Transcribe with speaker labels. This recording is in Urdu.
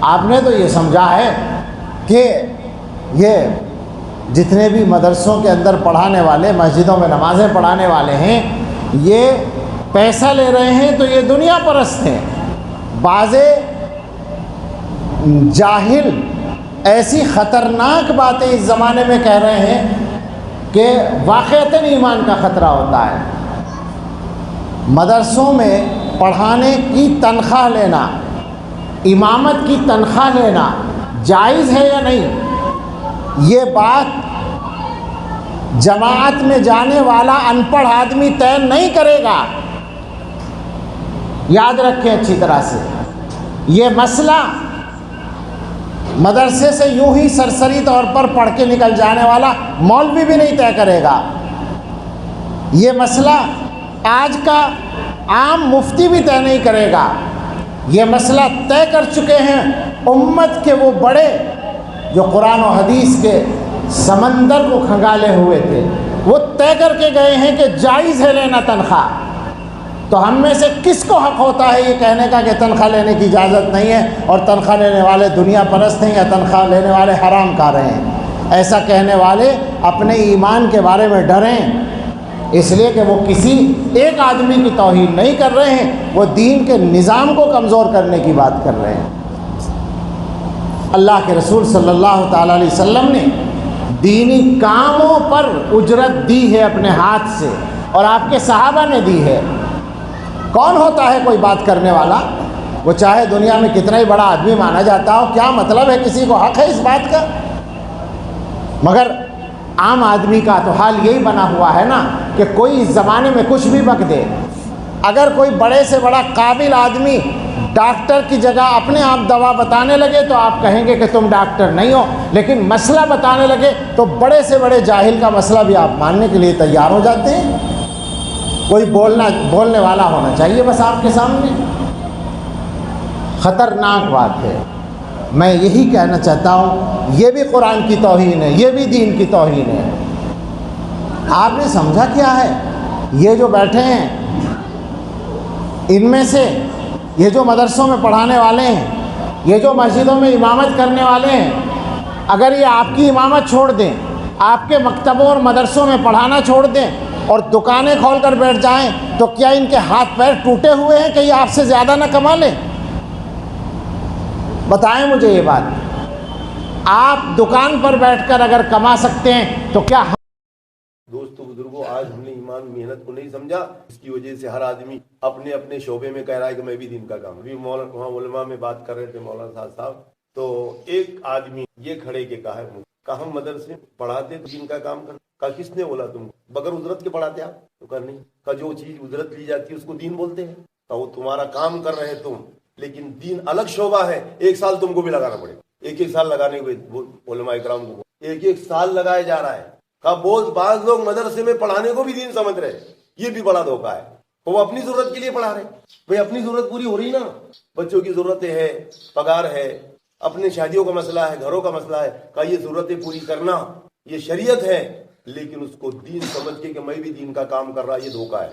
Speaker 1: آپ نے تو یہ سمجھا ہے کہ یہ جتنے بھی مدرسوں کے اندر پڑھانے والے، مسجدوں میں نمازیں پڑھانے والے ہیں، یہ پیسہ لے رہے ہیں تو یہ دنیا پرست ہیں۔ بعض جاہل ایسی خطرناک باتیں اس زمانے میں کہہ رہے ہیں کہ واقعتاً ایمان کا خطرہ ہوتا ہے۔ مدرسوں میں پڑھانے کی تنخواہ لینا، امامت کی تنخواہ لینا جائز ہے یا نہیں؟ یہ بات جماعت میں جانے والا ان پڑھ آدمی طے نہیں کرے گا۔ یاد رکھیں اچھی طرح سے، یہ مسئلہ مدرسے سے یوں ہی سرسری طور پر پڑھ کے نکل جانے والا مولوی بھی نہیں طے کرے گا۔ یہ مسئلہ آج کا عام مفتی بھی طے نہیں کرے گا۔ یہ مسئلہ طے کر چکے ہیں امت کے وہ بڑے جو قرآن و حدیث کے سمندر کو کھنگالے ہوئے تھے، وہ طے کر کے گئے ہیں کہ جائز ہے لینا تنخواہ۔ تو ہم میں سے کس کو حق ہوتا ہے یہ کہنے کا کہ تنخواہ لینے کی اجازت نہیں ہے اور تنخواہ لینے والے دنیا پرست ہیں یا تنخواہ لینے والے حرام کار ہیں؟ ایسا کہنے والے اپنے ایمان کے بارے میں ڈریں، اس لیے کہ وہ کسی ایک آدمی کی توہین نہیں کر رہے ہیں، وہ دین کے نظام کو کمزور کرنے کی بات کر رہے ہیں۔ اللہ کے رسول صلی اللہ تعالیٰ علیہ وسلم نے دینی کاموں پر اجرت دی ہے اپنے ہاتھ سے، اور آپ کے صحابہ نے دی ہے۔ کون ہوتا ہے کوئی بات کرنے والا؟ وہ چاہے دنیا میں کتنا ہی بڑا آدمی مانا جاتا ہو، کیا مطلب ہے کسی کو حق ہے اس بات کا؟ مگر عام آدمی کا تو حال یہی بنا ہوا ہے نا کہ کوئی اس زمانے میں کچھ بھی بک دے۔ اگر کوئی بڑے سے بڑا قابل آدمی ڈاکٹر کی جگہ اپنے آپ دوا بتانے لگے تو آپ کہیں گے کہ تم ڈاکٹر نہیں ہو، لیکن مسئلہ بتانے لگے تو بڑے سے بڑے جاہل کا مسئلہ بھی آپ ماننے کے لیے تیار ہو جاتے ہیں۔ کوئی بولنے والا ہونا چاہیے بس آپ کے سامنے۔ خطرناک بات ہے۔ میں یہی کہنا چاہتا ہوں، یہ بھی قرآن کی توہین ہے، یہ بھی دین کی توہین ہے۔ آپ نے سمجھا کیا ہے؟ یہ جو بیٹھے ہیں ان میں سے، یہ جو مدرسوں میں پڑھانے والے ہیں، یہ جو مسجدوں میں امامت کرنے والے ہیں، اگر یہ آپ کی امامت چھوڑ دیں، آپ کے مکتبوں اور مدرسوں میں پڑھانا چھوڑ دیں اور دکانیں کھول کر بیٹھ جائیں تو کیا ان کے ہاتھ پیر ٹوٹے ہوئے ہیں کہ یہ آپ سے زیادہ نہ کما لیں؟ بتائیں مجھے یہ بات۔ آپ دکان پر بیٹھ کر اگر کما سکتے ہیں تو کیا؟
Speaker 2: دوستو بزرگوں، آج ہم نے ایمان محنت کو نہیں سمجھا، اس کی وجہ سے ہر آدمی اپنے اپنے شعبے میں کہہ رہا ہے کہ میں بھی دین کا کام۔ ابھی وہاں علماء میں بات کر رہے تھے مولانا صاحب، تو ایک آدمی یہ کھڑے کے کہا ہے کہ ہم مدرسے پڑھاتے تو دین کا کام کر۔ کہا کس نے بولا تم بغیر اجرت کے پڑھاتے آپ؟ تو کہا نہیں۔ کہا جو چیز اجرت لی جاتی ہے اس کو دین بولتے ہیں۔ کہا وہ تمہارا کام کر رہے تم، لیکن دین الگ شعبہ ہے، ایک سال تم کو بھی لگانا پڑے گا۔ ایک سال لگانے ہوئے علماء اکرام کو ایک سال لگایا جا رہا ہے۔ کہا بعض لوگ مدرسے میں پڑھانے کو بھی دین سمجھ رہے، یہ بھی بڑا دھوکہ ہے۔ وہ اپنی ضرورت کے لیے پڑھا رہے، بھئی اپنی ضرورت پوری ہو رہی نا، بچوں کی ضرورتیں ہے، پگار ہے، اپنے شادیوں کا مسئلہ ہے، گھروں کا مسئلہ ہے۔ کہا یہ ضرورتیں پوری کرنا یہ شریعت ہے، لیکن اس کو دین سمجھ کے کہ میں بھی دین کا کام کر رہا، یہ دھوکہ ہے۔